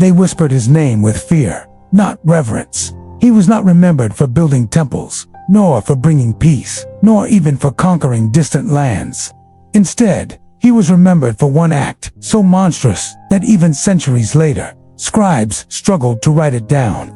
They whispered his name with fear, not reverence. He was not remembered for building temples, nor for bringing peace, nor even for conquering distant lands. Instead, he was remembered for one act, so monstrous that even centuries later, scribes struggled to write it down.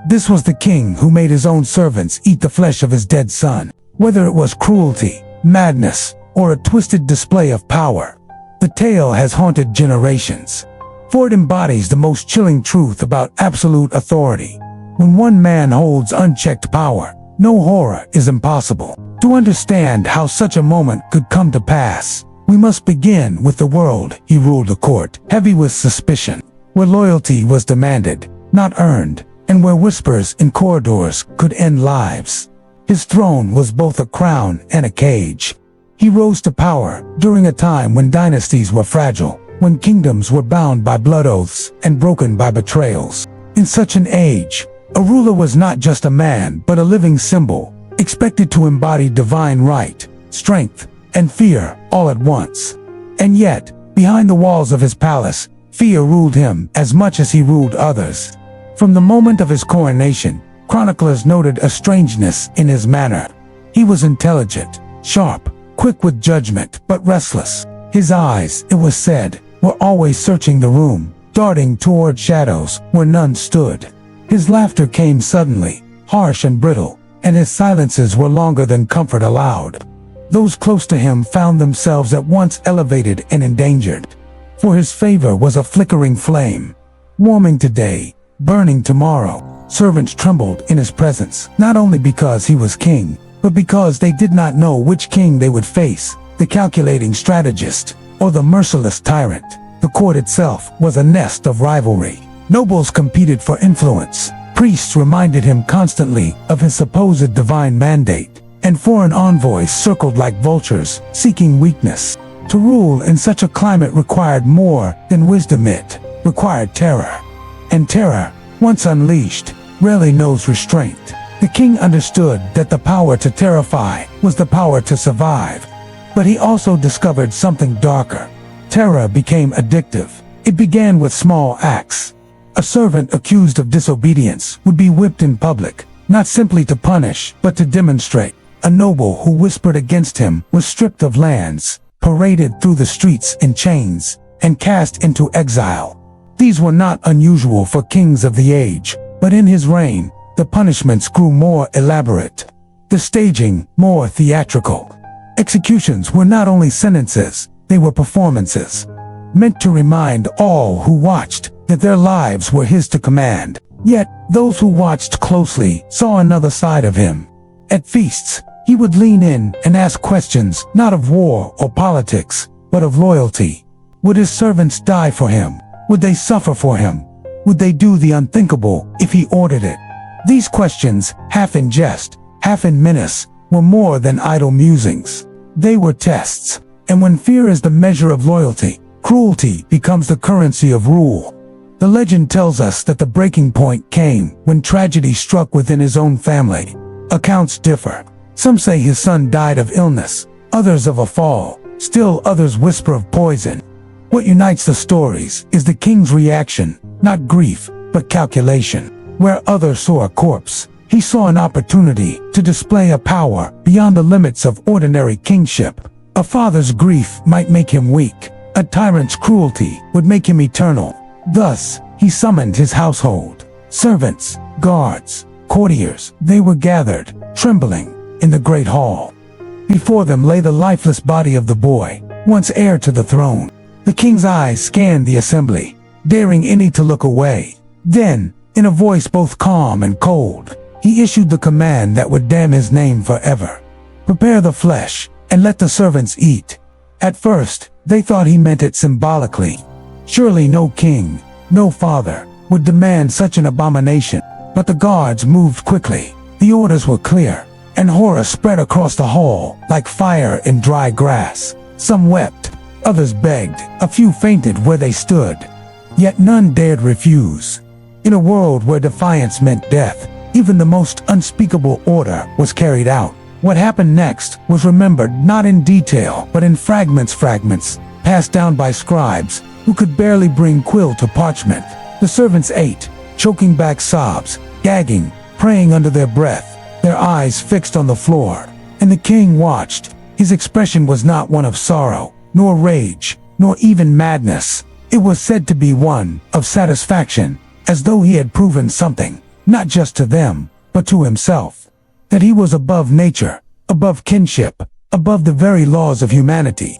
This was the king who made his own servants eat the flesh of his dead son, whether it was cruelty, madness, or a twisted display of power. The tale has haunted generations, for it embodies the most chilling truth about absolute authority. When one man holds unchecked power, no horror is impossible. To understand how such a moment could come to pass, we must begin with the world he ruled, a court heavy with suspicion, where loyalty was demanded, not earned, and where whispers in corridors could end lives. His throne was both a crown and a cage. He rose to power during a time when dynasties were fragile, when kingdoms were bound by blood oaths and broken by betrayals. In such an age, a ruler was not just a man but a living symbol, expected to embody divine right, strength, and fear all at once. And yet, behind the walls of his palace, fear ruled him as much as he ruled others. From the moment of his coronation, chroniclers noted a strangeness in his manner. He was intelligent, sharp, quick with judgment, but restless. His eyes, it was said, were always searching the room, darting toward shadows where none stood. His laughter came suddenly, harsh and brittle, and his silences were longer than comfort allowed. Those close to him found themselves at once elevated and endangered. For his favor was a flickering flame, warming today, burning tomorrow. Servants trembled in his presence, not only because he was king, but because they did not know which king they would face, the calculating strategist or the merciless tyrant. The court itself was a nest of rivalry. Nobles competed for influence, priests reminded him constantly of his supposed divine mandate, and foreign envoys circled like vultures, seeking weakness. To rule in such a climate required more than wisdom, it required terror. And terror, once unleashed, rarely knows restraint. The king understood that the power to terrify was the power to survive. But he also discovered something darker. Terror became addictive. It began with small acts. A servant accused of disobedience would be whipped in public, not simply to punish, but to demonstrate. A noble who whispered against him was stripped of lands, paraded through the streets in chains, and cast into exile. These were not unusual for kings of the age, but in his reign, the punishments grew more elaborate, the staging more theatrical. Executions were not only sentences, they were performances, meant to remind all who watched that their lives were his to command. Yet, those who watched closely saw another side of him. At feasts, he would lean in and ask questions not of war or politics, but of loyalty. Would his servants die for him? Would they suffer for him? Would they do the unthinkable if he ordered it? These questions, half in jest, half in menace, were more than idle musings. They were tests. And when fear is the measure of loyalty, cruelty becomes the currency of rule. The legend tells us that the breaking point came when tragedy struck within his own family. Accounts differ. Some say his son died of illness, others of a fall, still others whisper of poison. What unites the stories is the king's reaction, not grief, but calculation. Where others saw a corpse, he saw an opportunity to display a power beyond the limits of ordinary kingship. A father's grief might make him weak. A tyrant's cruelty would make him eternal. Thus, he summoned his household. Servants, guards, courtiers, they were gathered, trembling, in the great hall. Before them lay the lifeless body of the boy, once heir to the throne. The king's eyes scanned the assembly, daring any to look away. Then, in a voice both calm and cold, he issued the command that would damn his name forever. Prepare the flesh, and let the servants eat. At first, they thought he meant it symbolically. Surely no king, no father, would demand such an abomination. But the guards moved quickly. The orders were clear, and horror spread across the hall like fire in dry grass. Some wept, others begged, a few fainted where they stood. Yet none dared refuse. In a world where defiance meant death, even the most unspeakable order was carried out. What happened next was remembered not in detail but in fragments passed down by scribes who could barely bring quill to parchment. The servants ate, choking back sobs, gagging, praying under their breath, their eyes fixed on the floor. And the king watched. His expression was not one of sorrow, nor rage, nor even madness. It was said to be one of satisfaction, as though he had proven something, not just to them, but to himself. That he was above nature, above kinship, above the very laws of humanity.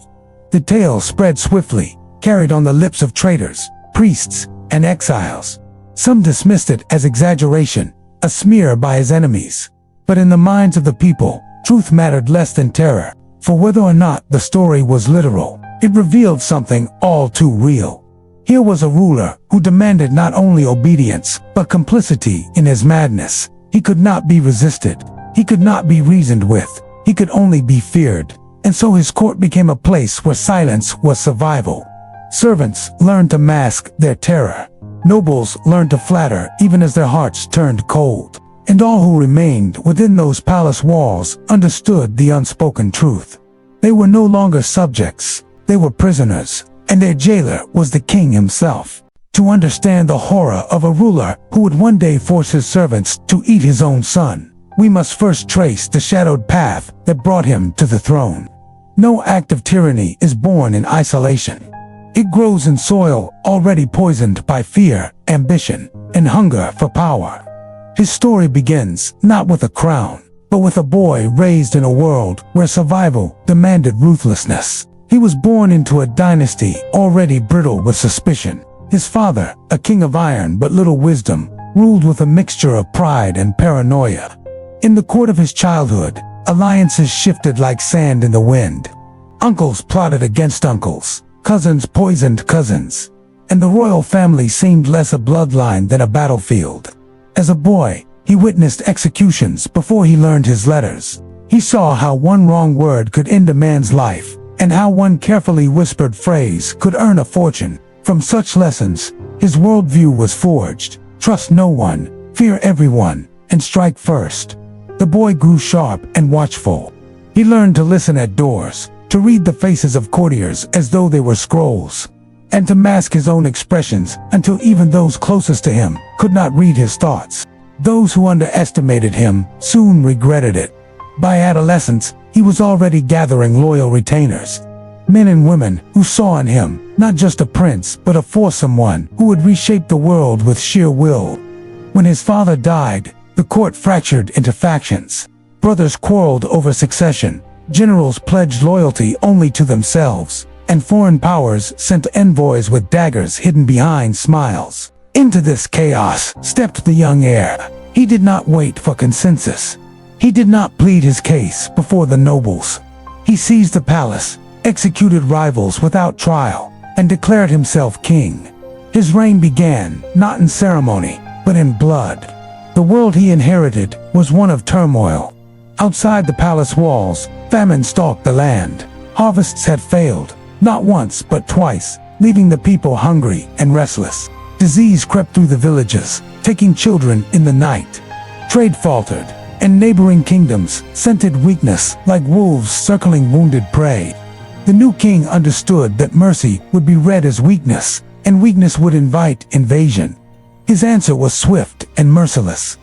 The tale spread swiftly, carried on the lips of traitors, priests, and exiles. Some dismissed it as exaggeration, a smear by his enemies. But in the minds of the people, truth mattered less than terror, for whether or not the story was literal, it revealed something all too real. Here was a ruler who demanded not only obedience, but complicity in his madness. He could not be resisted. He could not be reasoned with. He could only be feared. And so his court became a place where silence was survival. Servants learned to mask their terror. Nobles learned to flatter even as their hearts turned cold. And all who remained within those palace walls understood the unspoken truth. They were no longer subjects. They were prisoners. And their jailer was the king himself. To understand the horror of a ruler who would one day force his servants to eat his own son, we must first trace the shadowed path that brought him to the throne. No act of tyranny is born in isolation. It grows in soil already poisoned by fear, ambition, and hunger for power. His story begins not with a crown, but with a boy raised in a world where survival demanded ruthlessness. He was born into a dynasty already brittle with suspicion. His father, a king of iron but little wisdom, ruled with a mixture of pride and paranoia. In the court of his childhood, alliances shifted like sand in the wind. Uncles plotted against uncles, cousins poisoned cousins, and the royal family seemed less a bloodline than a battlefield. As a boy, he witnessed executions before he learned his letters. He saw how one wrong word could end a man's life, and how one carefully whispered phrase could earn a fortune. From such lessons, his worldview was forged. Trust no one, fear everyone, and strike first. The boy grew sharp and watchful. He learned to listen at doors, to read the faces of courtiers as though they were scrolls, and to mask his own expressions until even those closest to him could not read his thoughts. Those who underestimated him soon regretted it. By adolescence, he was already gathering loyal retainers. Men and women who saw in him not just a prince but a foursome one who would reshape the world with sheer will. When his father died, the court fractured into factions. Brothers quarreled over succession, generals pledged loyalty only to themselves, and foreign powers sent envoys with daggers hidden behind smiles. Into this chaos stepped the young heir. He did not wait for consensus. He did not plead his case before the nobles. He seized the palace, executed rivals without trial, and declared himself king. His reign began not in ceremony, but in blood. The world he inherited was one of turmoil. Outside the palace walls, famine stalked the land. Harvests had failed, not once but twice, leaving the people hungry and restless. Disease crept through the villages, taking children in the night. Trade faltered, and neighboring kingdoms scented weakness like wolves circling wounded prey. The new king understood that mercy would be read as weakness, and weakness would invite invasion. His answer was swift and merciless.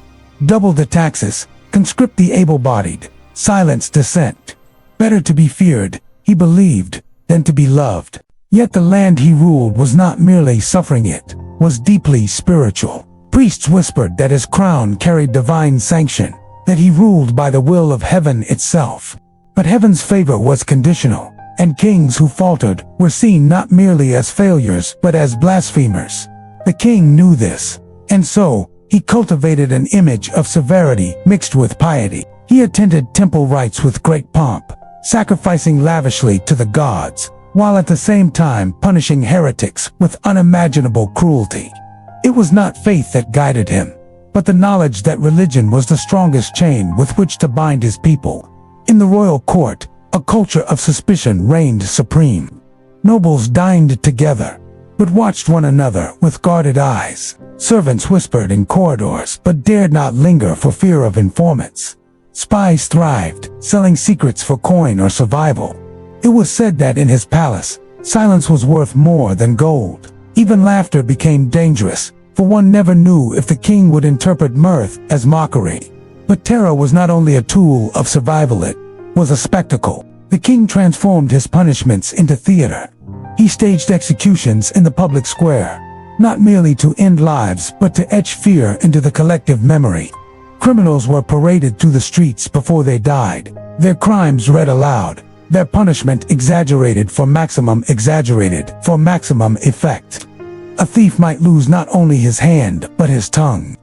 Double the taxes, conscript the able-bodied, silence dissent. Better to be feared, he believed, than to be loved. Yet the land he ruled was not merely suffering, it was deeply spiritual. Priests whispered that his crown carried divine sanction, that he ruled by the will of heaven itself. But heaven's favor was conditional, and kings who faltered were seen not merely as failures but as blasphemers. The king knew this, and so he cultivated an image of severity mixed with piety. He attended temple rites with great pomp, sacrificing lavishly to the gods, while at the same time punishing heretics with unimaginable cruelty. It was not faith that guided him, but the knowledge that religion was the strongest chain with which to bind his people. In the royal court, a culture of suspicion reigned supreme. Nobles dined together, but watched one another with guarded eyes. Servants whispered in corridors, but dared not linger for fear of informants. Spies thrived, selling secrets for coin or survival. It was said that in his palace, silence was worth more than gold. Even laughter became dangerous, for one never knew if the king would interpret mirth as mockery. But terror was not only a tool of survival, it was a spectacle. The king transformed his punishments into theater. He staged executions in the public square, not merely to end lives but to etch fear into the collective memory. Criminals were paraded through the streets before they died, their crimes read aloud, their punishment exaggerated for maximum effect. A thief might lose not only his hand but his tongue.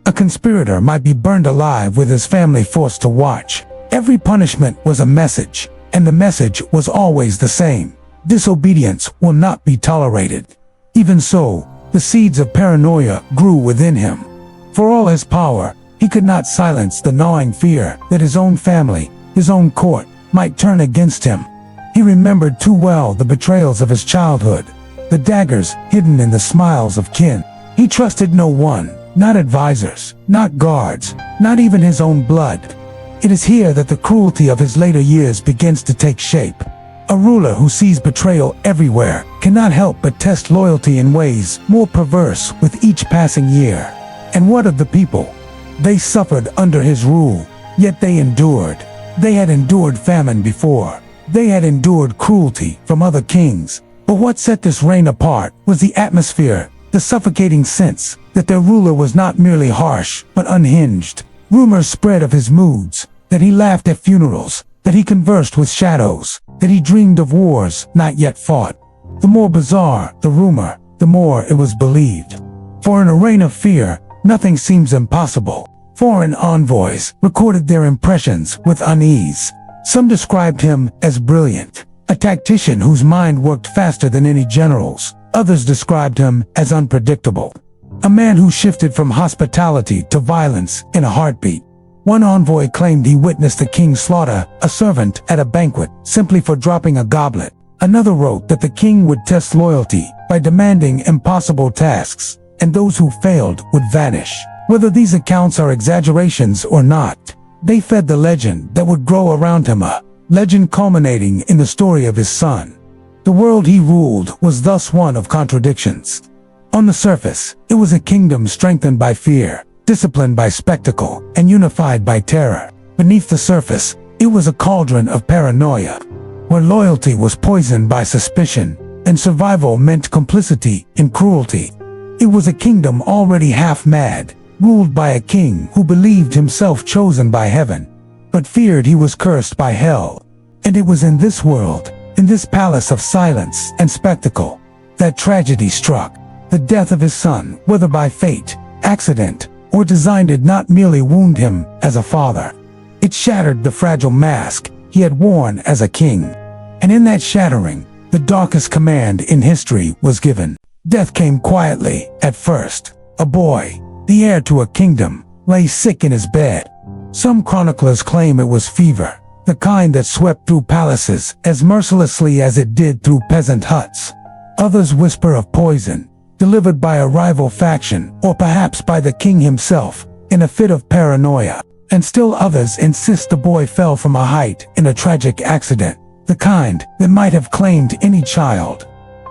A conspirator might be burned alive with his family forced to watch. Every punishment was a message, and the message was always the same: disobedience will not be tolerated. Even so, the seeds of paranoia grew within him. For all his power, he could not silence the gnawing fear that his own family, his own court, might turn against him. He remembered too well the betrayals of his childhood, the daggers hidden in the smiles of kin. He trusted no one, not advisors, not guards, not even his own blood. It is here that the cruelty of his later years begins to take shape. A ruler who sees betrayal everywhere cannot help but test loyalty in ways more perverse with each passing year. And what of the people? They suffered under his rule, yet they endured. They had endured famine before. They had endured cruelty from other kings. But what set this reign apart was the atmosphere, the suffocating sense that their ruler was not merely harsh but unhinged. Rumors spread of his moods, that he laughed at funerals, that he conversed with shadows, that he dreamed of wars not yet fought. The more bizarre the rumor, the more it was believed. For in a reign of fear, nothing seems impossible. Foreign envoys recorded their impressions with unease. Some described him as brilliant, a tactician whose mind worked faster than any general's. Others described him as unpredictable, a man who shifted from hospitality to violence in a heartbeat. One envoy claimed he witnessed the king slaughter a servant at a banquet simply for dropping a goblet. Another wrote that the king would test loyalty by demanding impossible tasks, and those who failed would vanish. Whether these accounts are exaggerations or not, they fed the legend that would grow around him, a legend culminating in the story of his son. The world he ruled was thus one of contradictions. On the surface, it was a kingdom strengthened by fear, disciplined by spectacle, and unified by terror. Beneath the surface, it was a cauldron of paranoia, where loyalty was poisoned by suspicion, and survival meant complicity in cruelty. It was a kingdom already half mad, ruled by a king who believed himself chosen by heaven, but feared he was cursed by hell. And it was in this world, in this palace of silence and spectacle, that tragedy struck. The death of his son, whether by fate, accident, or design, did not merely wound him as a father. It shattered the fragile mask he had worn as a king. And in that shattering, the darkest command in history was given. Death came quietly, at first. A boy, the heir to a kingdom, lay sick in his bed. Some chroniclers claim it was fever, the kind that swept through palaces as mercilessly as it did through peasant huts. Others whisper of poison, delivered by a rival faction, or perhaps by the king himself, in a fit of paranoia. And still others insist the boy fell from a height in a tragic accident, the kind that might have claimed any child.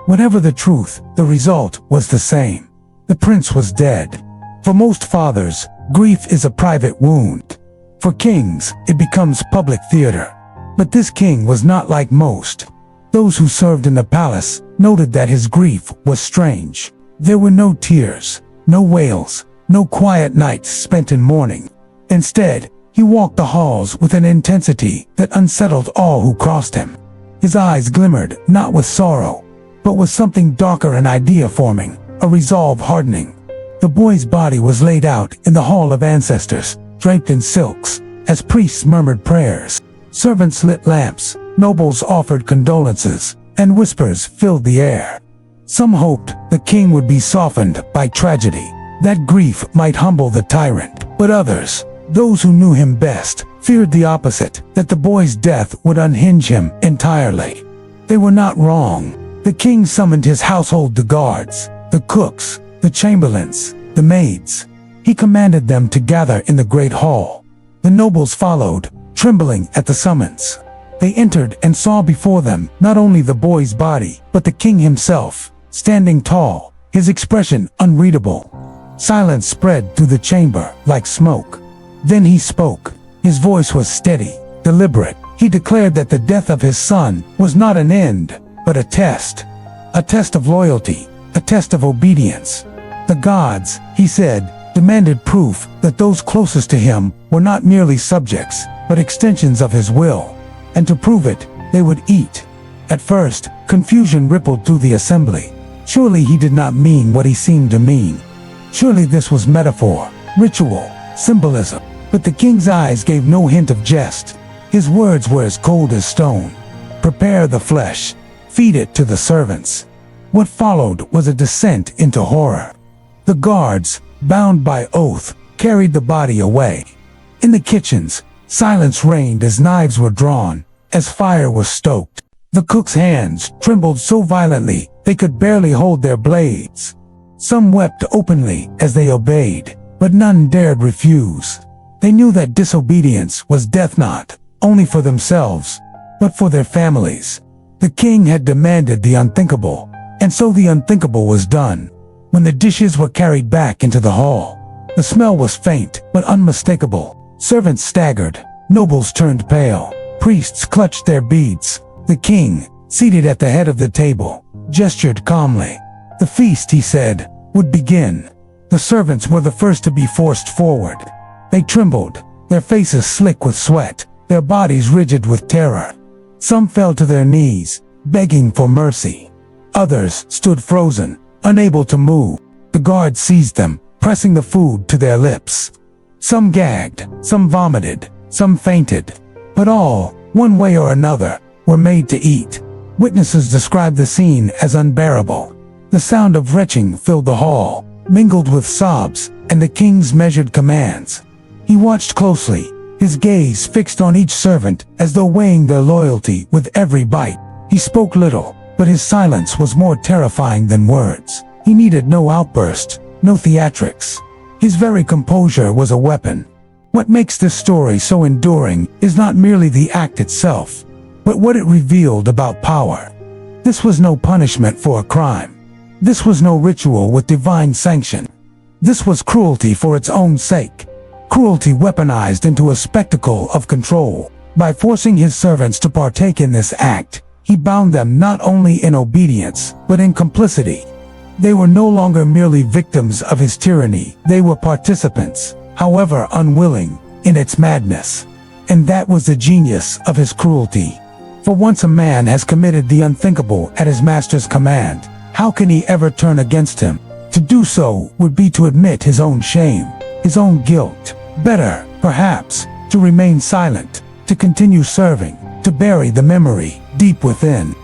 Whatever the truth, the result was the same. The prince was dead. For most fathers, grief is a private wound. For kings, it becomes public theater. But this king was not like most. Those who served in the palace noted that his grief was strange. There were no tears, no wails, no quiet nights spent in mourning. Instead, he walked the halls with an intensity that unsettled all who crossed him. His eyes glimmered not with sorrow, but with something darker, an idea forming, a resolve hardening. The boy's body was laid out in the Hall of Ancestors, draped in silks, as priests murmured prayers. Servants lit lamps, nobles offered condolences, and whispers filled the air. Some hoped the king would be softened by tragedy, that grief might humble the tyrant. But others, those who knew him best, feared the opposite, that the boy's death would unhinge him entirely. They were not wrong. The king summoned his household, the guards, the cooks, the chamberlains, the maids. He commanded them to gather in the great hall. The nobles followed, trembling at the summons. They entered and saw before them not only the boy's body, but the king himself, standing tall, his expression unreadable. Silence spread through the chamber like smoke. Then he spoke. His voice was steady, deliberate. He declared that the death of his son was not an end, but a test. A test of loyalty, a test of obedience. The gods, he said, demanded proof that those closest to him were not merely subjects, but extensions of his will. And to prove it, they would eat. At first, confusion rippled through the assembly. Surely he did not mean what he seemed to mean. Surely this was metaphor, ritual, symbolism. But the king's eyes gave no hint of jest. His words were as cold as stone. Prepare the flesh. Feed it to the servants. What followed was a descent into horror. The guards, bound by oath, carried the body away. In the kitchens, silence reigned as knives were drawn, as fire was stoked. The cook's hands trembled so violently they could barely hold their blades. Some wept openly as they obeyed, but none dared refuse. They knew that disobedience was death not only for themselves, but for their families. The king had demanded the unthinkable, and so the unthinkable was done. When the dishes were carried back into the hall, the smell was faint but unmistakable. Servants staggered, nobles turned pale, priests clutched their beads. The king, seated at the head of the table, gestured calmly. The feast, he said, would begin. The servants were the first to be forced forward. They trembled, their faces slick with sweat, their bodies rigid with terror. Some fell to their knees, begging for mercy. Others stood frozen, unable to move. The guards seized them, pressing the food to their lips. Some gagged, some vomited, some fainted. But all, one way or another, were made to eat. Witnesses described the scene as unbearable. The sound of retching filled the hall, mingled with sobs and the king's measured commands. He watched closely, his gaze fixed on each servant as though weighing their loyalty with every bite. He spoke little, but his silence was more terrifying than words. He needed no outburst, no theatrics. His very composure was a weapon. What makes this story so enduring is not merely the act itself, but what it revealed about power. This was no punishment for a crime. This was no ritual with divine sanction. This was cruelty for its own sake. Cruelty weaponized into a spectacle of control. By forcing his servants to partake in this act, he bound them not only in obedience, but in complicity. They were no longer merely victims of his tyranny, they were participants, however unwilling, in its madness. And that was the genius of his cruelty. For once a man has committed the unthinkable at his master's command, how can he ever turn against him? To do so would be to admit his own shame, his own guilt. Better, perhaps, to remain silent, to continue serving, to bury the memory deep within.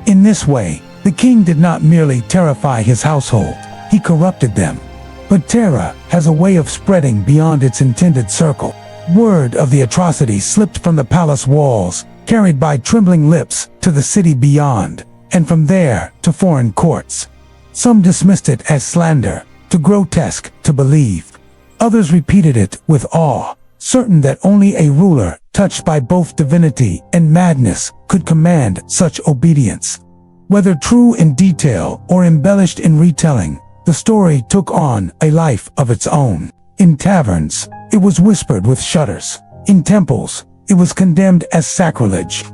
In this way, the king did not merely terrify his household, he corrupted them. But terror has a way of spreading beyond its intended circle. Word of the atrocity slipped from the palace walls, carried by trembling lips to the city beyond, and from there to foreign courts. Some dismissed it as slander, too grotesque to believe. Others repeated it with awe, certain that only a ruler touched by both divinity and madness could command such obedience. Whether true in detail or embellished in retelling, the story took on a life of its own. In taverns, it was whispered with shudders. In temples, it was condemned as sacrilege.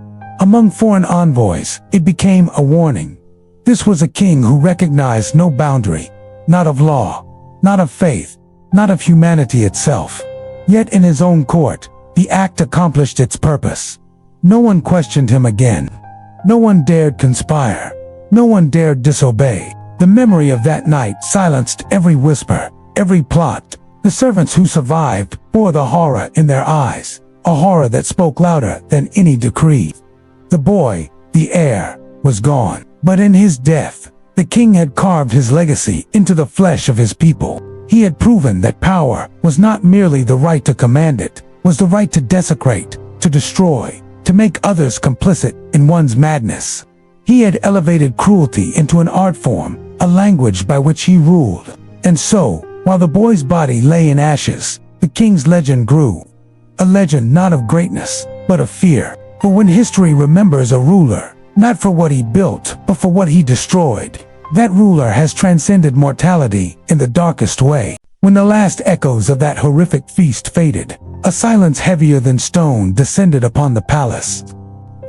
Among foreign envoys, it became a warning. This was a king who recognized no boundary, not of law, not of faith, not of humanity itself. Yet in his own court, the act accomplished its purpose. No one questioned him again. No one dared conspire. No one dared disobey. The memory of that night silenced every whisper, every plot. The servants who survived bore the horror in their eyes, a horror that spoke louder than any decree. The boy, the heir, was gone. But in his death, the king had carved his legacy into the flesh of his people. He had proven that power was not merely the right to command it, was the right to desecrate, to destroy, to make others complicit in one's madness. He had elevated cruelty into an art form, a language by which he ruled. And so, while the boy's body lay in ashes, the king's legend grew. A legend not of greatness, but of fear. For when history remembers a ruler, not for what he built, but for what he destroyed, that ruler has transcended mortality in the darkest way. When the last echoes of that horrific feast faded, a silence heavier than stone descended upon the palace.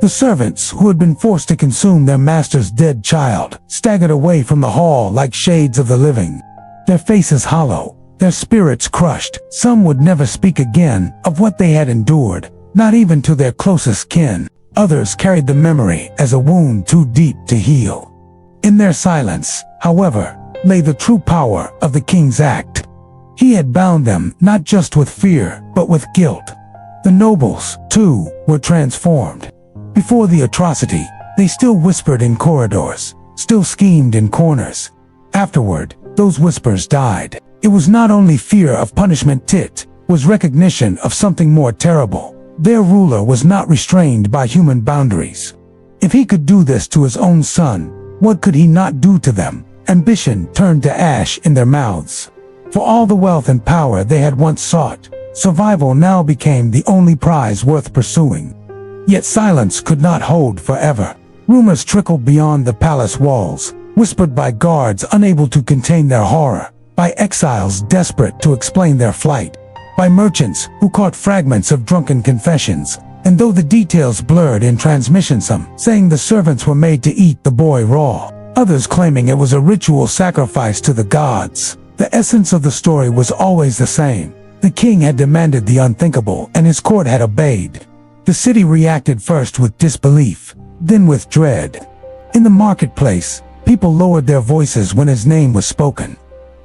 The servants, who had been forced to consume their master's dead child, staggered away from the hall like shades of the living, their faces hollow, their spirits crushed. Some would never speak again of what they had endured, not even to their closest kin. Others carried the memory as a wound too deep to heal. In their silence, however, lay the true power of the king's act. He had bound them not just with fear, but with guilt. The nobles, too, were transformed. Before the atrocity, they still whispered in corridors, still schemed in corners. Afterward, those whispers died. It was not only fear of punishment, it was recognition of something more terrible. Their ruler was not restrained by human boundaries. If he could do this to his own son, what could he not do to them? Ambition turned to ash in their mouths. For all the wealth and power they had once sought, survival now became the only prize worth pursuing. Yet silence could not hold forever. Rumors trickled beyond the palace walls, whispered by guards unable to contain their horror, by exiles desperate to explain their flight, by merchants who caught fragments of drunken confessions, and though the details blurred in transmission, some saying the servants were made to eat the boy raw, others claiming it was a ritual sacrifice to the gods. The essence of the story was always the same. The king had demanded the unthinkable, and his court had obeyed. The city reacted first with disbelief, then with dread. In the marketplace, people lowered their voices when his name was spoken.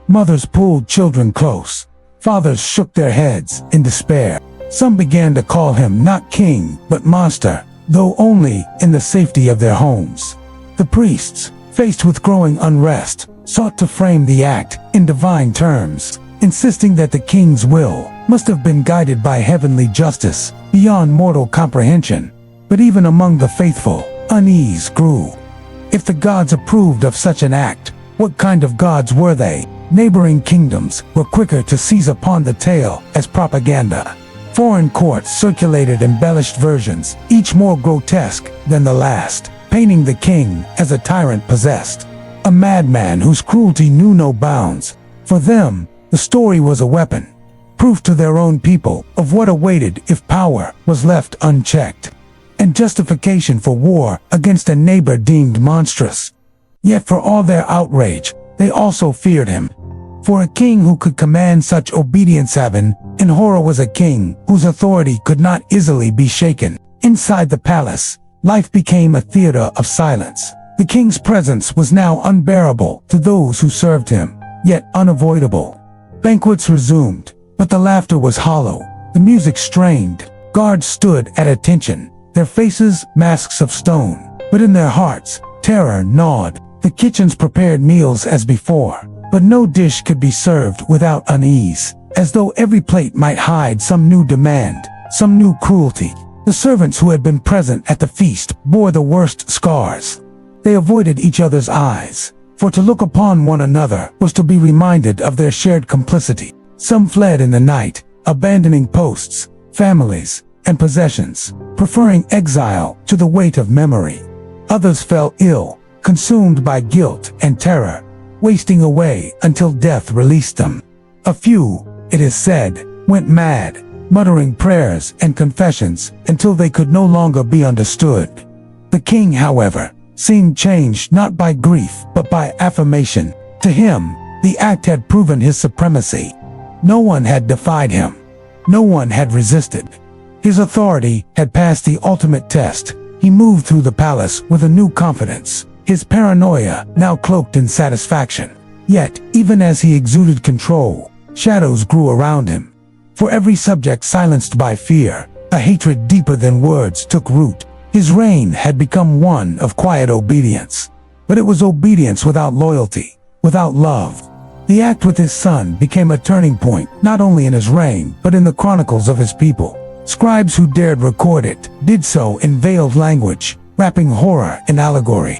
Mothers pulled children close. Fathers shook their heads in despair. Some began to call him not king, but monster, though only in the safety of their homes. The priests, faced with growing unrest, sought to frame the act in divine terms, insisting that the king's will must have been guided by heavenly justice, beyond mortal comprehension. But even among the faithful, unease grew. If the gods approved of such an act, what kind of gods were they? Neighboring kingdoms were quicker to seize upon the tale as propaganda. Foreign courts circulated embellished versions, each more grotesque than the last, painting the king as a tyrant possessed, a madman whose cruelty knew no bounds. For them, the story was a weapon, proof to their own people of what awaited if power was left unchecked, and justification for war against a neighbor deemed monstrous. Yet for all their outrage, they also feared him. For a king who could command such obedience, in horror was a king whose authority could not easily be shaken. Inside the palace, life became a theater of silence. The king's presence was now unbearable to those who served him, yet unavoidable. Banquets resumed, but the laughter was hollow, the music strained. Guards stood at attention, their faces masks of stone, but in their hearts, terror gnawed. The kitchens prepared meals as before, but no dish could be served without unease, as though every plate might hide some new demand, some new cruelty. The servants who had been present at the feast bore the worst scars. They avoided each other's eyes, for to look upon one another was to be reminded of their shared complicity. Some fled in the night, abandoning posts, families, and possessions, preferring exile to the weight of memory. Others fell ill, consumed by guilt and terror, wasting away until death released them. A few, it is said, went mad, muttering prayers and confessions until they could no longer be understood. The king, however, seemed changed not by grief but by affirmation. To him, the act had proven his supremacy. No one had defied him. No one had resisted. His authority had passed the ultimate test. He moved through the palace with a new confidence, his paranoia now cloaked in satisfaction. Yet, even as he exuded control, shadows grew around him. For every subject silenced by fear, a hatred deeper than words took root. His reign had become one of quiet obedience. But it was obedience without loyalty, without love. The act with his son became a turning point, not only in his reign, but in the chronicles of his people. Scribes who dared record it did so in veiled language, wrapping horror in allegory.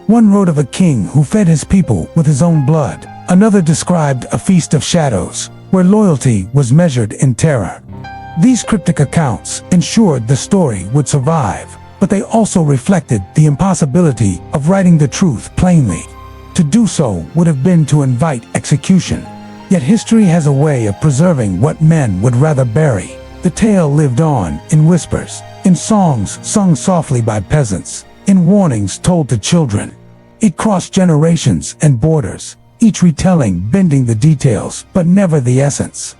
One wrote of a king who fed his people with his own blood. Another described a feast of shadows, where loyalty was measured in terror. These cryptic accounts ensured the story would survive, but they also reflected the impossibility of writing the truth plainly. To do so would have been to invite execution. Yet history has a way of preserving what men would rather bury. The tale lived on in whispers, in songs sung softly by peasants, in warnings told to children. It crossed generations and borders, each retelling bending the details but never the essence.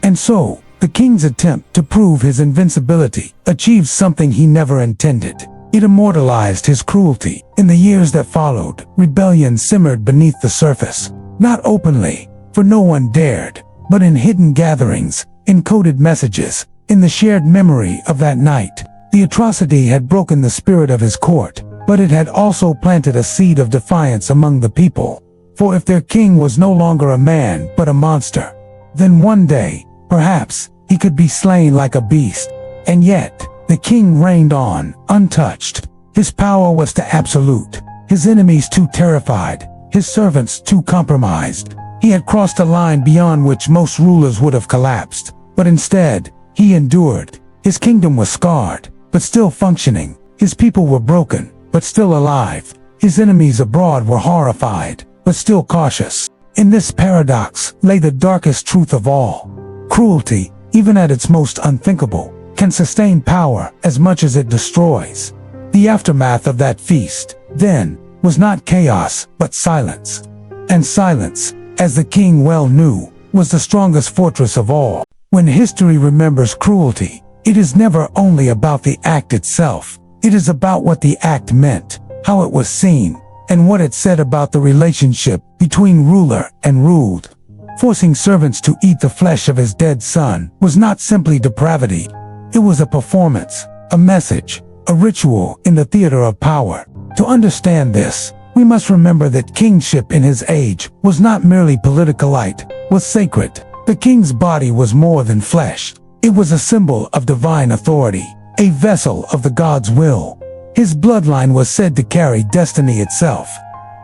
And so, the king's attempt to prove his invincibility achieved something he never intended. It immortalized his cruelty. In the years that followed, rebellion simmered beneath the surface. Not openly, for no one dared, but in hidden gatherings, in coded messages, in the shared memory of that night. The atrocity had broken the spirit of his court, but it had also planted a seed of defiance among the people. For if their king was no longer a man but a monster, then one day, perhaps, he could be slain like a beast. And yet, the king reigned on, untouched. His power was too absolute, his enemies too terrified, his servants too compromised. He had crossed a line beyond which most rulers would have collapsed. But instead, he endured. His kingdom was scarred, but still functioning. His people were broken, but still alive. His enemies abroad were horrified, but still cautious. In this paradox lay the darkest truth of all. Cruelty, even at its most unthinkable, can sustain power as much as it destroys. The aftermath of that feast, then, was not chaos, but silence. And silence, as the king well knew, was the strongest fortress of all. When history remembers cruelty, it is never only about the act itself. It is about what the act meant, how it was seen, and what it said about the relationship between ruler and ruled. Forcing servants to eat the flesh of his dead son was not simply depravity. It was a performance, a message, a ritual in the theater of power. To understand this, we must remember that kingship in his age was not merely politicalite, was sacred. The king's body was more than flesh. It was a symbol of divine authority, a vessel of the god's will. His bloodline was said to carry destiny itself.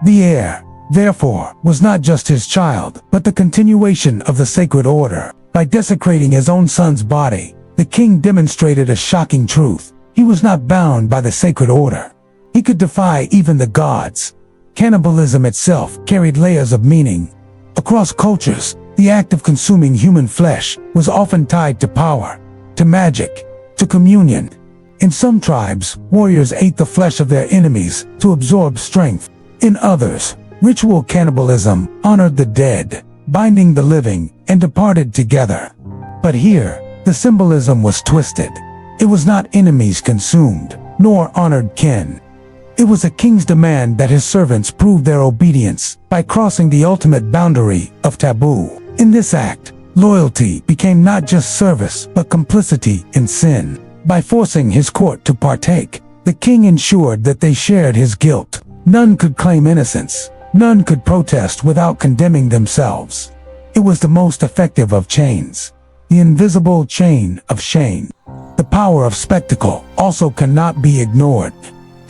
The heir, therefore, was not just his child, but the continuation of the sacred order. By desecrating his own son's body, the king demonstrated a shocking truth. He was not bound by the sacred order. He could defy even the gods. Cannibalism itself carried layers of meaning. Across cultures, the act of consuming human flesh was often tied to power, to magic, to communion. In some tribes, warriors ate the flesh of their enemies to absorb strength. In others, ritual cannibalism honored the dead, binding the living, and departed together. But here, the symbolism was twisted. It was not enemies consumed, nor honored kin. It was a king's demand that his servants prove their obedience by crossing the ultimate boundary of taboo. In this act, loyalty became not just service but complicity in sin. By forcing his court to partake, the king ensured that they shared his guilt. None could claim innocence. None could protest without condemning themselves. It was the most effective of chains. The invisible chain of shame. The power of spectacle also cannot be ignored.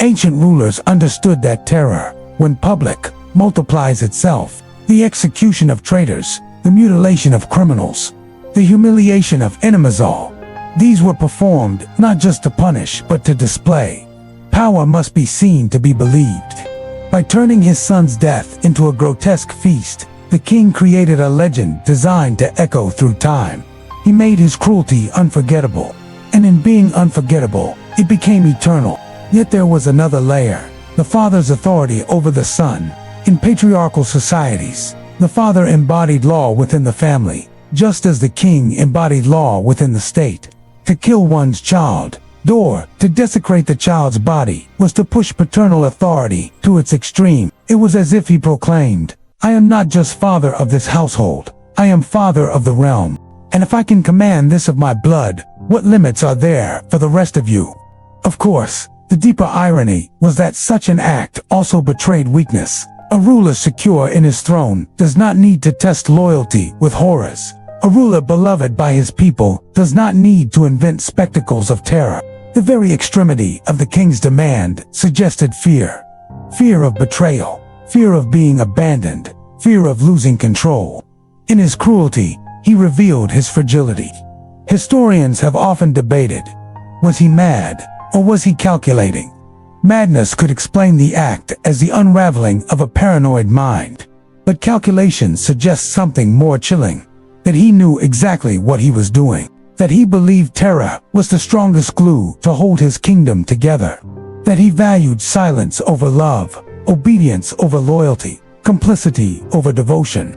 Ancient rulers understood that terror, when public, multiplies itself. The execution of traitors, the mutilation of criminals, the humiliation of enemies all. These were performed not just to punish but to display. Power must be seen to be believed. By turning his son's death into a grotesque feast, the king created a legend designed to echo through time. He made his cruelty unforgettable, and in being unforgettable, it became eternal. Yet there was another layer, the father's authority over the son. In patriarchal societies, the father embodied law within the family, just as the king embodied law within the state. To kill one's child, or to desecrate the child's body, was to push paternal authority to its extreme. It was as if he proclaimed, "I am not just father of this household, I am father of the realm. And if I can command this of my blood, what limits are there for the rest of you?" Of course, the deeper irony was that such an act also betrayed weakness. A ruler secure in his throne does not need to test loyalty with horrors. A ruler beloved by his people does not need to invent spectacles of terror. The very extremity of the king's demand suggested fear. Fear of betrayal, fear of being abandoned, fear of losing control. In his cruelty, he revealed his fragility. Historians have often debated, was he mad or was he calculating? Madness could explain the act as the unraveling of a paranoid mind. But calculations suggest something more chilling. That he knew exactly what he was doing. That he believed terror was the strongest glue to hold his kingdom together. That he valued silence over love, obedience over loyalty, complicity over devotion.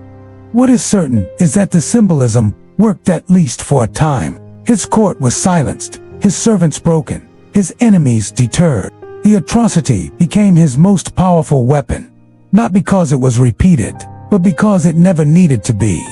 What is certain is that the symbolism worked at least for a time. His court was silenced, his servants broken, his enemies deterred. The atrocity became his most powerful weapon, not because it was repeated, but because it never needed to be.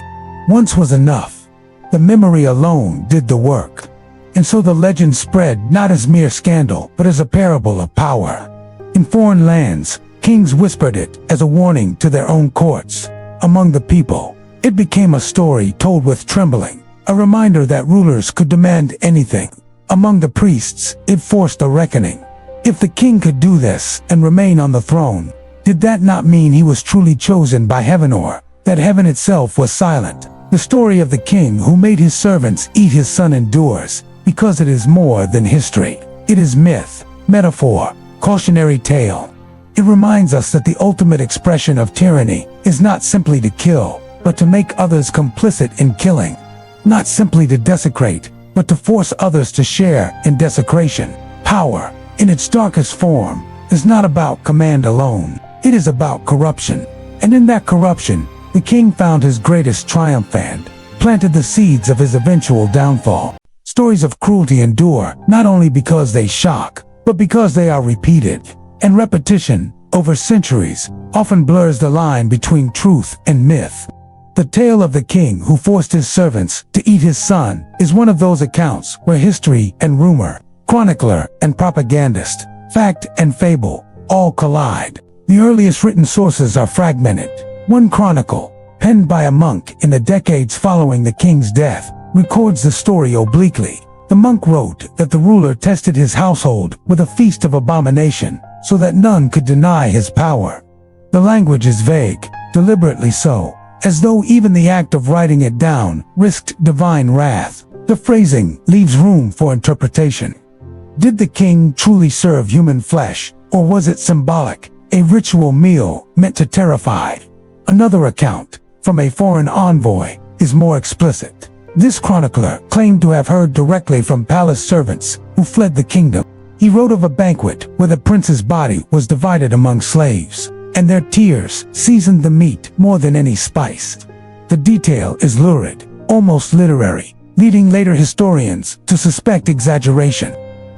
Once was enough. The memory alone did the work. And so the legend spread not as mere scandal, but as a parable of power. In foreign lands, kings whispered it as a warning to their own courts. Among the people, it became a story told with trembling, a reminder that rulers could demand anything. Among the priests, it forced a reckoning. If the king could do this and remain on the throne, did that not mean he was truly chosen by heaven, or that heaven itself was silent? The story of the king who made his servants eat his son endures, because it is more than history. It is myth, metaphor, cautionary tale. It reminds us that the ultimate expression of tyranny is not simply to kill, but to make others complicit in killing. Not simply to desecrate, but to force others to share in desecration. Power, in its darkest form, is not about command alone. It is about corruption. And in that corruption, the king found his greatest triumph and planted the seeds of his eventual downfall. Stories of cruelty endure not only because they shock, but because they are repeated. And repetition, over centuries, often blurs the line between truth and myth. The tale of the king who forced his servants to eat his son is one of those accounts where history and rumor, chronicler and propagandist, fact and fable, all collide. The earliest written sources are fragmented. One chronicle, penned by a monk in the decades following the king's death, records the story obliquely. The monk wrote that the ruler tested his household with a feast of abomination, so that none could deny his power. The language is vague, deliberately so, as though even the act of writing it down risked divine wrath. The phrasing leaves room for interpretation. Did the king truly serve human flesh, or was it symbolic, a ritual meal meant to terrify? Another account, from a foreign envoy, is more explicit. This chronicler claimed to have heard directly from palace servants who fled the kingdom. He wrote of a banquet where the prince's body was divided among slaves, and their tears seasoned the meat more than any spice. The detail is lurid, almost literary, leading later historians to suspect exaggeration.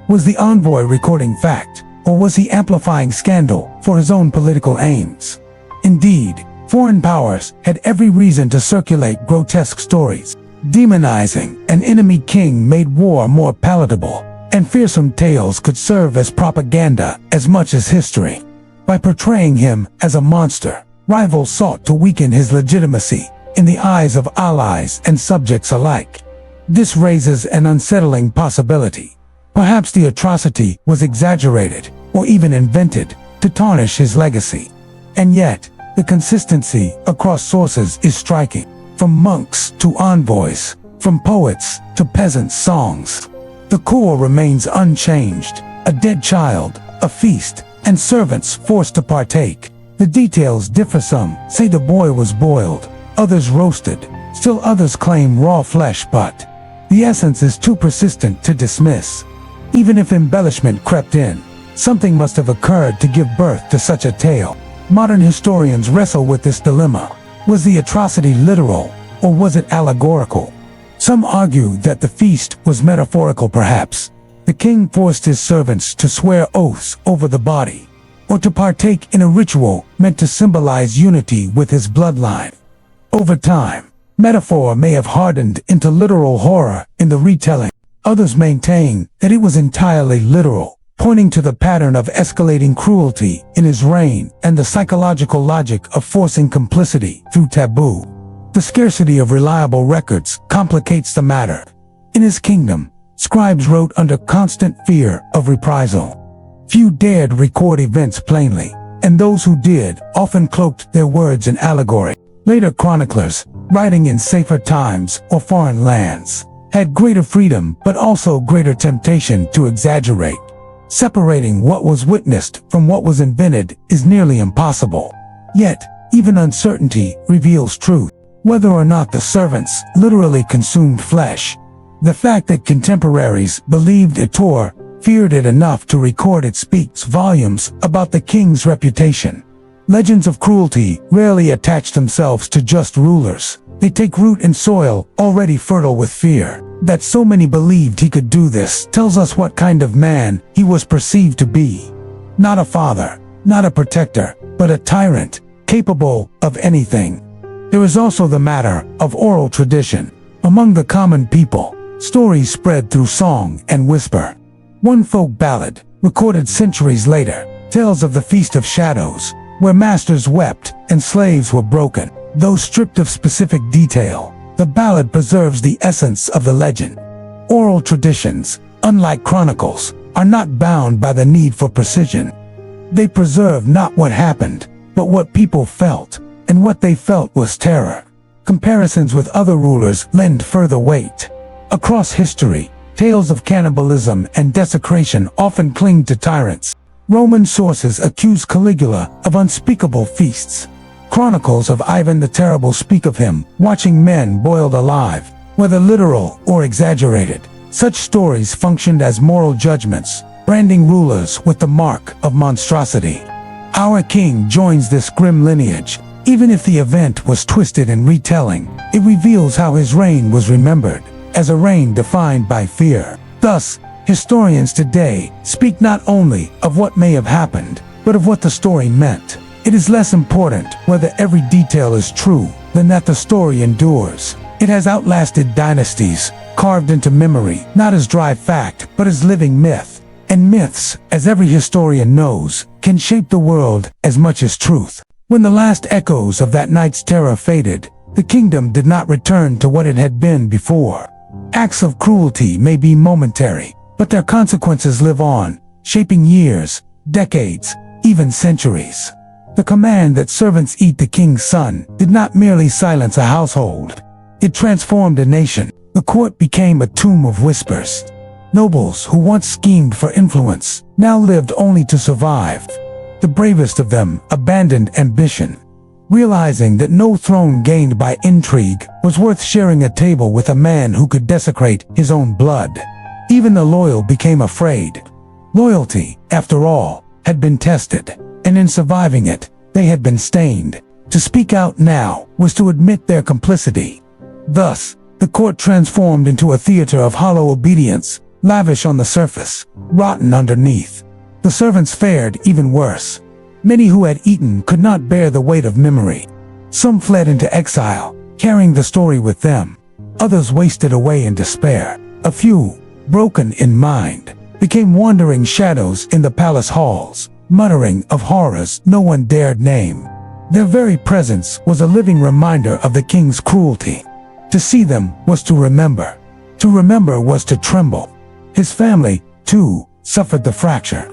Was the envoy recording fact, or was he amplifying scandal for his own political aims? Indeed, foreign powers had every reason to circulate grotesque stories. Demonizing an enemy king made war more palatable, and fearsome tales could serve as propaganda as much as history. By portraying him as a monster, rivals sought to weaken his legitimacy in the eyes of allies and subjects alike. This raises an unsettling possibility. Perhaps the atrocity was exaggerated, or even invented, to tarnish his legacy. And yet, the consistency across sources is striking. From monks to envoys, from poets to peasants' songs, the core remains unchanged. A dead child, a feast, and servants forced to partake. The details differ. Some say the boy was boiled, others roasted, still others claim raw flesh, but the essence is too persistent to dismiss. Even if embellishment crept in, something must have occurred to give birth to such a tale. Modern historians wrestle with this dilemma. Was the atrocity literal, or was it allegorical? Some argue that the feast was metaphorical perhaps. The king forced his servants to swear oaths over the body, or to partake in a ritual meant to symbolize unity with his bloodline. Over time, metaphor may have hardened into literal horror in the retelling. Others maintain that it was entirely literal, pointing to the pattern of escalating cruelty in his reign and the psychological logic of forcing complicity through taboo. The scarcity of reliable records complicates the matter. In his kingdom, scribes wrote under constant fear of reprisal. Few dared record events plainly, and those who did often cloaked their words in allegory. Later chroniclers, writing in safer times or foreign lands, had greater freedom but also greater temptation to exaggerate. Separating what was witnessed from what was invented is nearly impossible. Yet, Even uncertainty reveals truth. Whether or not the servants literally consumed flesh, the fact that contemporaries believed it or feared it enough to record it speaks volumes about the king's reputation. Legends of cruelty rarely attach themselves to just rulers. They take root in soil already fertile with fear. That so many believed he could do this tells us what kind of man he was perceived to be. Not a father, not a protector, but a tyrant, capable of anything. There is also the matter of oral tradition. Among the common people, stories spread through song and whisper. One folk ballad, recorded centuries later, tells of the Feast of Shadows, where masters wept and slaves were broken. Though stripped of specific detail, the ballad preserves the essence of the legend. Oral traditions, unlike chronicles, are not bound by the need for precision. They preserve not what happened, but what people felt, and what they felt was terror. Comparisons with other rulers lend further weight. Across history, tales of cannibalism and desecration often cling to tyrants. Roman sources accuse Caligula of unspeakable feasts. Chronicles of Ivan the Terrible speak of him watching men boiled alive, whether literal or exaggerated. Such stories functioned as moral judgments, branding rulers with the mark of monstrosity. Our king joins this grim lineage. Even if the event was twisted in retelling, it reveals how his reign was remembered, as a reign defined by fear. Thus, historians today speak not only of what may have happened, but of what the story meant. It is less important whether every detail is true than that the story endures. It has outlasted dynasties, carved into memory, not as dry fact, but as living myth. And myths, as every historian knows, can shape the world as much as truth. When the last echoes of that night's terror faded, the kingdom did not return to what it had been before. Acts of cruelty may be momentary, but their consequences live on, shaping years, decades, even centuries. The command that servants eat the king's son did not merely silence a household. It transformed a nation. The court became a tomb of whispers. Nobles who once schemed for influence now lived only to survive. The bravest of them abandoned ambition, realizing that no throne gained by intrigue was worth sharing a table with a man who could desecrate his own blood. Even the loyal became afraid. Loyalty, after all, had been tested, and in surviving it, they had been stained. To speak out now was to admit their complicity. Thus, the court transformed into a theater of hollow obedience, lavish on the surface, rotten underneath. The servants fared even worse. Many who had eaten could not bear the weight of memory. Some fled into exile, carrying the story with them. Others wasted away in despair. A few, broken in mind, became wandering shadows in the palace halls, muttering of horrors no one dared name. Their very presence was a living reminder of the king's cruelty. To see them was to remember. To remember was to tremble. His family, too, suffered the fracture.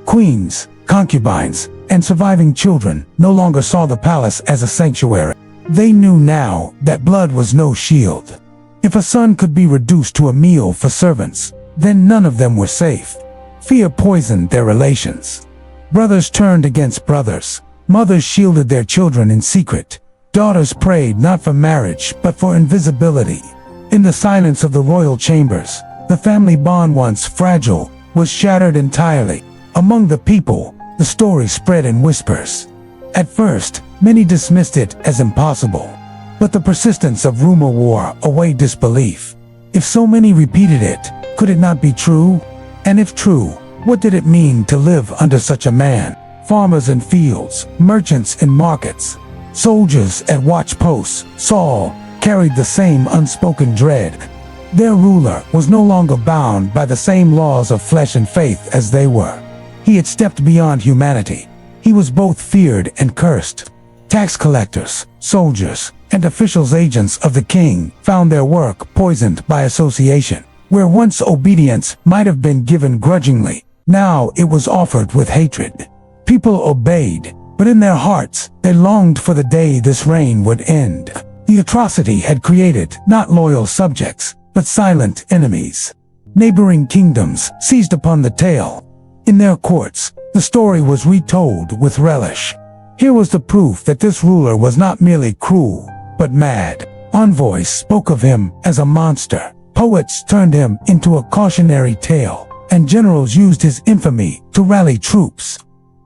Queens, concubines, and surviving children no longer saw the palace as a sanctuary. They knew now that blood was no shield. If a son could be reduced to a meal for servants, then none of them were safe. Fear poisoned their relations. Brothers turned against brothers. Mothers shielded their children in secret. Daughters prayed not for marriage but for invisibility. In the silence of the royal chambers, the family bond once fragile was shattered entirely. Among the people, the story spread in whispers. At first, many dismissed it as impossible. But the persistence of rumor wore away disbelief. If so many repeated it, could it not be true? And if true, what did it mean to live under such a man? Farmers in fields, merchants in markets, soldiers at watch posts, Saul carried the same unspoken dread. Their ruler was no longer bound by the same laws of flesh and faith as they were. He had stepped beyond humanity. He was both feared and cursed. Tax collectors, soldiers, and officials agents of the king found their work poisoned by association. Where once obedience might have been given grudgingly, now it was offered with hatred. People obeyed, but in their hearts, they longed for the day this reign would end. The atrocity had created not loyal subjects, but silent enemies. Neighboring kingdoms seized upon the tale. In their courts, the story was retold with relish. Here was the proof that this ruler was not merely cruel, but mad. Envoys spoke of him as a monster. Poets turned him into a cautionary tale, and generals used his infamy to rally troops.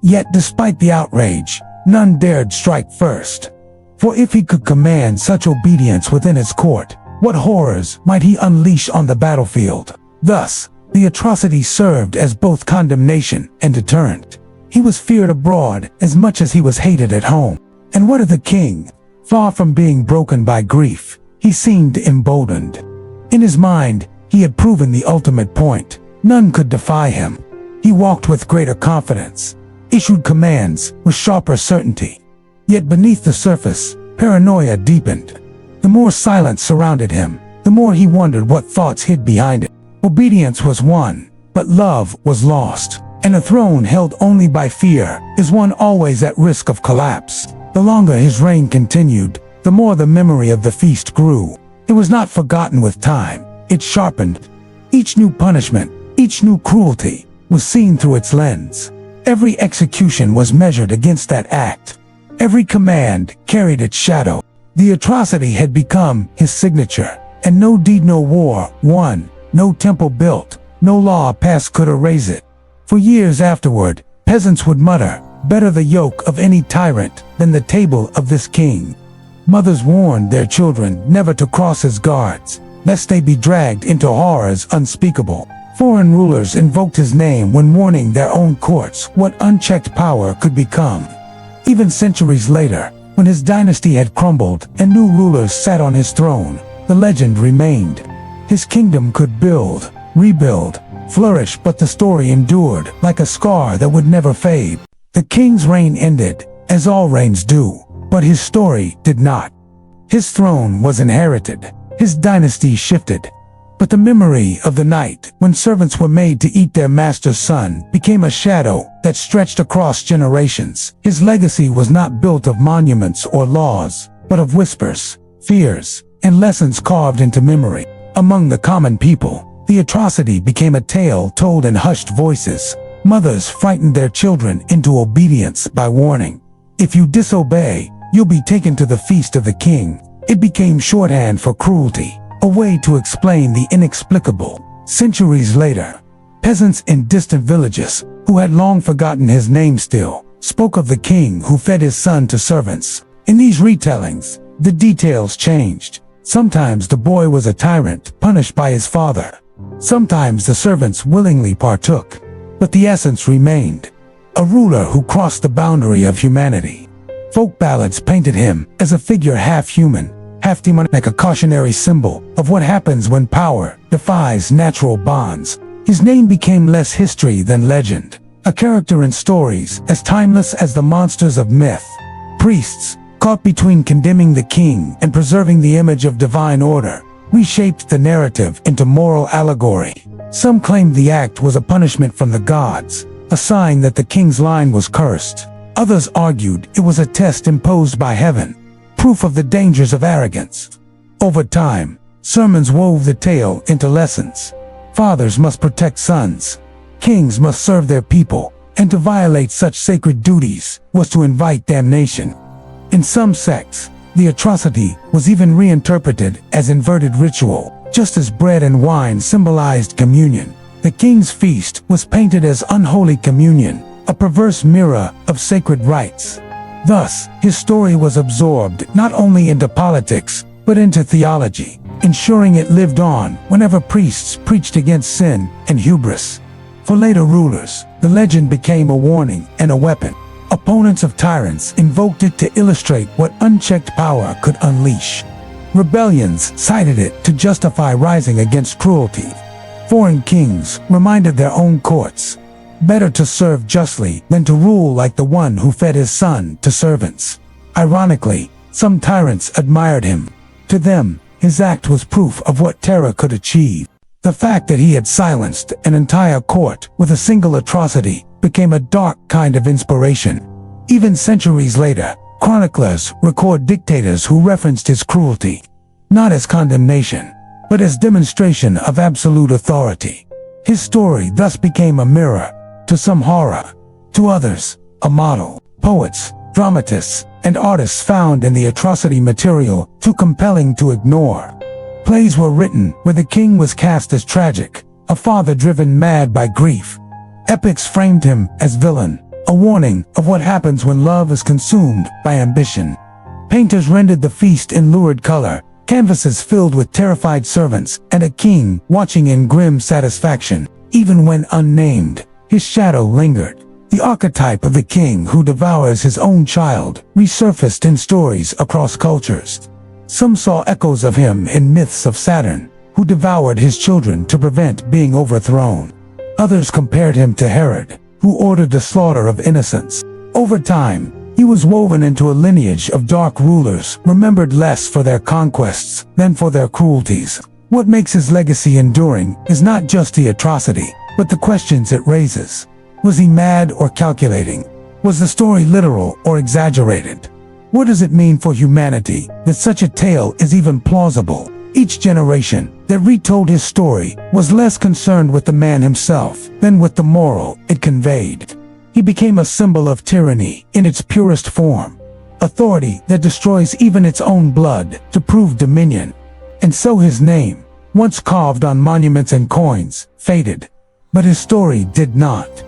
Yet despite the outrage, none dared strike first. For if he could command such obedience within his court, what horrors might he unleash on the battlefield? Thus, the atrocity served as both condemnation and deterrent. He was feared abroad as much as he was hated at home. And what of the king? Far from being broken by grief, he seemed emboldened. In his mind, he had proven the ultimate point. None could defy him. He walked with greater confidence, issued commands with sharper certainty. Yet beneath the surface, paranoia deepened. The more silence surrounded him, the more he wondered what thoughts hid behind it. Obedience was won, but love was lost. And a throne held only by fear is one always at risk of collapse. The longer his reign continued, the more the memory of the feast grew. It was not forgotten with time, it sharpened. Each new punishment, each new cruelty, was seen through its lens. Every execution was measured against that act. Every command carried its shadow. The atrocity had become his signature, and no deed, no war won, no temple built, no law passed could erase it. For years afterward, peasants would mutter, "Better the yoke of any tyrant than the table of this king." Mothers warned their children never to cross his guards, lest they be dragged into horrors unspeakable. Foreign rulers invoked his name when warning their own courts what unchecked power could become. Even centuries later, when his dynasty had crumbled and new rulers sat on his throne, the legend remained. His kingdom could build, rebuild, flourish, but the story endured like a scar that would never fade. The king's reign ended, as all reigns do, but his story did not. His throne was inherited, his dynasty shifted. But the memory of the night when servants were made to eat their master's son became a shadow that stretched across generations. His legacy was not built of monuments or laws, but of whispers, fears, and lessons carved into memory. Among the common people, the atrocity became a tale told in hushed voices. Mothers frightened their children into obedience by warning, "If you disobey, you'll be taken to the feast of the king." It became shorthand for cruelty, a way to explain the inexplicable. Centuries later, peasants in distant villages, who had long forgotten his name still, spoke of the king who fed his son to servants. In these retellings, the details changed. Sometimes the boy was a tyrant, punished by his father. Sometimes the servants willingly partook. But the essence remained. A ruler who crossed the boundary of humanity. Folk ballads painted him as a figure half human, half demonic, like a cautionary symbol of what happens when power defies natural bonds. His name became less history than legend, a character in stories as timeless as the monsters of myth. Priests, caught between condemning the king and preserving the image of divine order, reshaped the narrative into moral allegory. Some claimed the act was a punishment from the gods, a sign that the king's line was cursed. Others argued it was a test imposed by heaven, proof of the dangers of arrogance. Over time, sermons wove the tale into lessons. Fathers must protect sons. Kings must serve their people, and to violate such sacred duties was to invite damnation. In some sects, the atrocity was even reinterpreted as inverted ritual, just as bread and wine symbolized communion. The king's feast was painted as unholy communion, a perverse mirror of sacred rites. Thus, his story was absorbed not only into politics, but into theology, ensuring it lived on whenever priests preached against sin and hubris. For later rulers, the legend became a warning and a weapon. Opponents of tyrants invoked it to illustrate what unchecked power could unleash. Rebellions cited it to justify rising against cruelty. Foreign kings reminded their own courts, better to serve justly than to rule like the one who fed his son to servants. Ironically, some tyrants admired him. To them, his act was proof of what terror could achieve. The fact that he had silenced an entire court with a single atrocity became a dark kind of inspiration. Even centuries later, chroniclers record dictators who referenced his cruelty, not as condemnation, but as demonstration of absolute authority. His story thus became a mirror, to some horror, to others, a model. Poets, dramatists, and artists found in the atrocity material too compelling to ignore. Plays were written where the king was cast as tragic, a father driven mad by grief. Epics framed him as villain, a warning of what happens when love is consumed by ambition. Painters rendered the feast in lurid color, canvases filled with terrified servants, and a king watching in grim satisfaction. Even when unnamed, his shadow lingered. The archetype of the king who devours his own child resurfaced in stories across cultures. Some saw echoes of him in myths of Saturn, who devoured his children to prevent being overthrown. Others compared him to Herod, who ordered the slaughter of innocents. Over time, he was woven into a lineage of dark rulers, remembered less for their conquests than for their cruelties. What makes his legacy enduring is not just the atrocity, but the questions it raises. Was he mad or calculating? Was the story literal or exaggerated? What does it mean for humanity that such a tale is even plausible? Each generation that retold his story was less concerned with the man himself than with the moral it conveyed. He became a symbol of tyranny in its purest form, authority that destroys even its own blood to prove dominion. And so his name, once carved on monuments and coins, faded. But his story did not.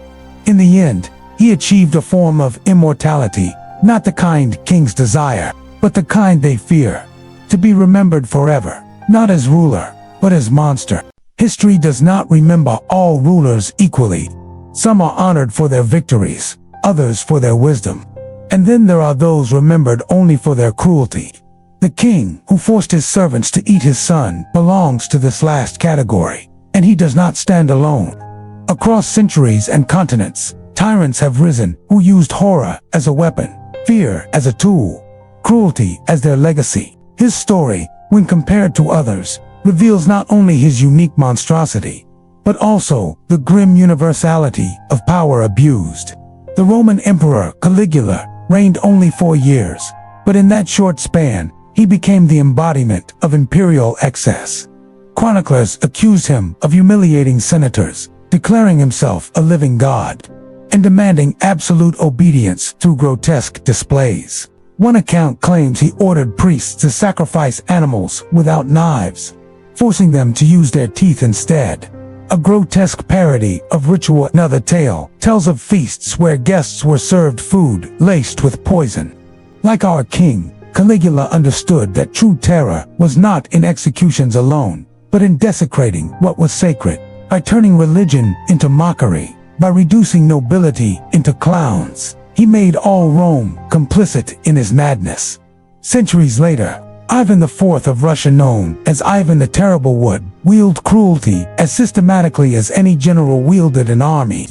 In the end, he achieved a form of immortality, not the kind kings desire, but the kind they fear. To be remembered forever, not as ruler, but as monster. History does not remember all rulers equally. Some are honored for their victories, others for their wisdom. And then there are those remembered only for their cruelty. The king who forced his servants to eat his son belongs to this last category, and he does not stand alone. Across centuries and continents, tyrants have risen who used horror as a weapon, fear as a tool, cruelty as their legacy. His story, when compared to others, reveals not only his unique monstrosity, but also the grim universality of power abused. The Roman Emperor Caligula reigned only 4 years, but in that short span, he became the embodiment of imperial excess. Chroniclers accused him of humiliating senators, declaring himself a living god, and demanding absolute obedience through grotesque displays. One account claims he ordered priests to sacrifice animals without knives, forcing them to use their teeth instead. A grotesque parody of ritual. Another tale tells of feasts where guests were served food laced with poison. Like our king, Caligula understood that true terror was not in executions alone, but in desecrating what was sacred, by turning religion into mockery, by reducing nobility into clowns. He made all Rome complicit in his madness. Centuries later, Ivan IV of Russia, known as Ivan the Terrible, would wield cruelty as systematically as any general wielded an army.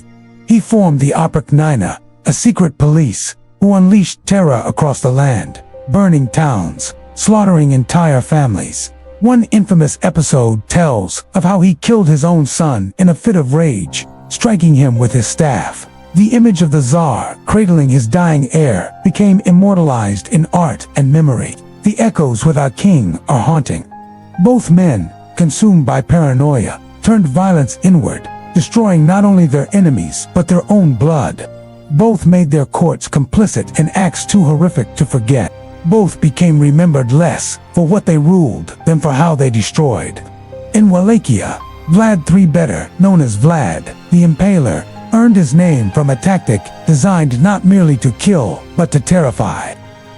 He formed the Paranoia, a secret police who unleashed terror across the land, burning towns, slaughtering entire families. One infamous episode tells of how he killed his own son in a fit of rage, striking him with his staff. The image of the Tsar cradling his dying heir became immortalized in art and memory. The echoes with our king are haunting. Both men, consumed by paranoia, turned violence inward, destroying not only their enemies but their own blood. Both made their courts complicit in acts too horrific to forget. Both became remembered less for what they ruled than for how they destroyed. In Wallachia, Vlad III, better known as Vlad the Impaler, earned his name from a tactic designed not merely to kill but to terrify.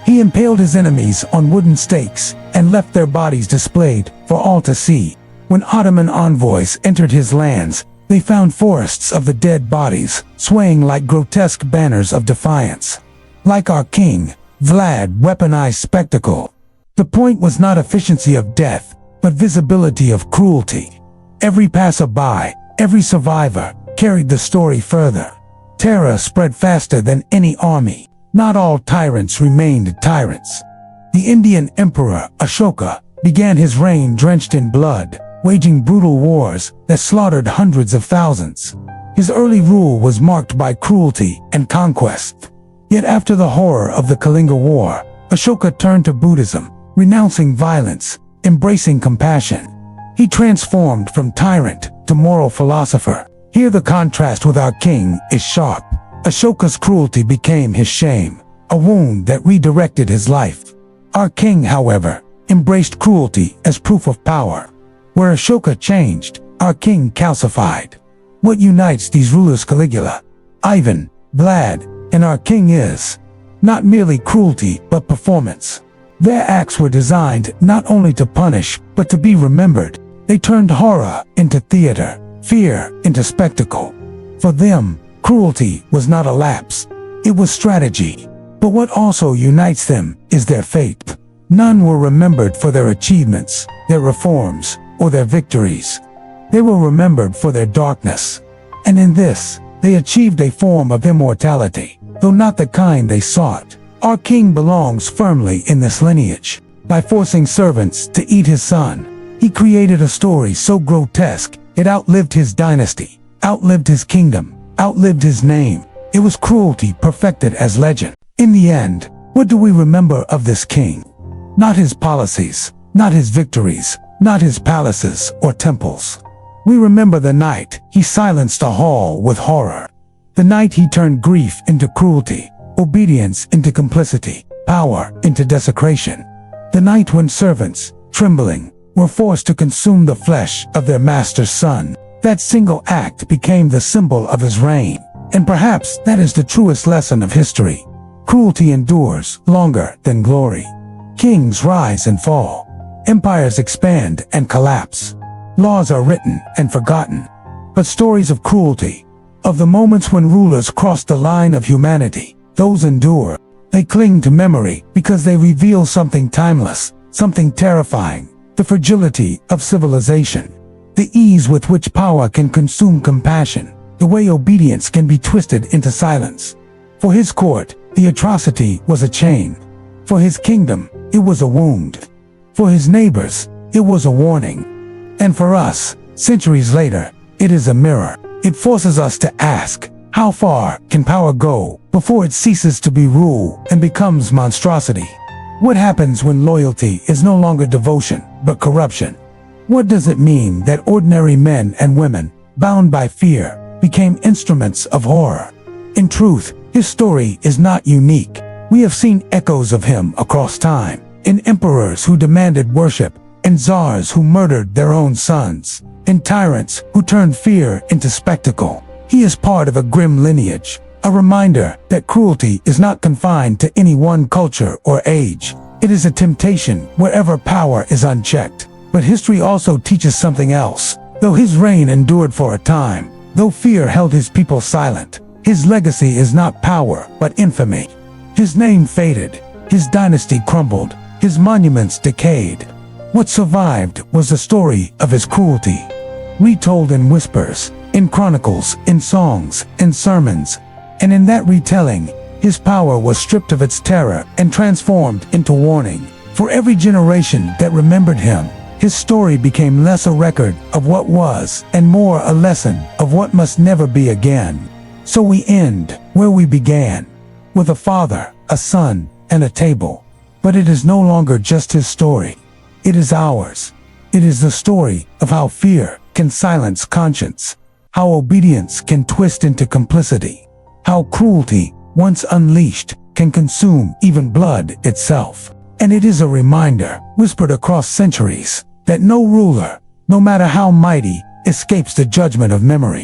He impaled his enemies on wooden stakes and left their bodies displayed for all to see. When Ottoman envoys entered his lands, they found forests of the dead bodies, swaying like grotesque banners of defiance. Like our king, Vlad weaponized spectacle. The point was not efficiency of death, but visibility of cruelty. Every passerby, every survivor, carried the story further. Terror spread faster than any army. Not all tyrants remained tyrants. The Indian Emperor Ashoka began his reign drenched in blood, waging brutal wars that slaughtered hundreds of thousands. His early rule was marked by cruelty and conquest. Yet after the horror of the Caligula War, Ashoka turned to Buddhism, renouncing violence, embracing compassion. He transformed from tyrant to moral philosopher. Here the contrast with our king is sharp. Ashoka's cruelty became his shame. a wound that redirected his life. Our king, however, embraced cruelty as proof of power. Where Ashoka changed, our king calcified. What unites these rulers, Caligula, Ivan, Vlad, and our king is not merely cruelty but performance. Their acts were designed not only to punish but to be remembered. They turned horror into theater, fear into spectacle. For them, cruelty was not a lapse, it was strategy. But what also unites them is their fate. None were remembered for their achievements, their reforms, or their victories. They were remembered for their darkness. And in this, they achieved a form of immortality, though not the kind they sought. Our king belongs firmly in this lineage. By forcing servants to eat his son, he created a story so grotesque it outlived his dynasty, outlived his kingdom, outlived his name. It was cruelty perfected as legend. In the end, what do we remember of this king? Not his policies, not his victories, not his palaces or temples. We remember the night he silenced a hall with horror. The night he turned grief into cruelty, obedience into complicity, power into desecration. The night when servants, trembling, were forced to consume the flesh of their master's son. That single act became the symbol of his reign. And perhaps that is the truest lesson of history. Cruelty endures longer than glory. Kings rise and fall. Empires expand and collapse. Laws are written and forgotten. But stories of cruelty, of the moments when rulers crossed the line of humanity, those endure. They cling to memory because they reveal something timeless, something terrifying, the fragility of civilization, the ease with which power can consume compassion, the way obedience can be twisted into silence. For his court, the atrocity was a chain. For his kingdom, it was a wound. For his neighbors, it was a warning. And for us, centuries later, it is a mirror. It forces us to ask, how far can power go before it ceases to be rule and becomes monstrosity? What happens when loyalty is no longer devotion, but corruption? What does it mean that ordinary men and women, bound by fear, became instruments of horror? In truth, his story is not unique. We have seen echoes of him across time, in emperors who demanded worship, in czars who murdered their own sons, in tyrants who turned fear into spectacle. He is part of a grim lineage, a reminder that cruelty is not confined to any one culture or age. It is a temptation wherever power is unchecked. But history also teaches something else. Though his reign endured for a time, though fear held his people silent, his legacy is not power, but infamy. His name faded, his dynasty crumbled, his monuments decayed. What survived was the story of his cruelty, retold in whispers, in chronicles, in songs, in sermons. And in that retelling, his power was stripped of its terror and transformed into warning. For every generation that remembered him, his story became less a record of what was and more a lesson of what must never be again. So we end where we began, with a father, a son, and a table. But it is no longer just his story. It is ours. It is the story of how fear can silence conscience, how obedience can twist into complicity, how cruelty, once unleashed, can consume even blood itself. And it is a reminder, whispered across centuries, that no ruler, no matter how mighty, escapes the judgment of memory.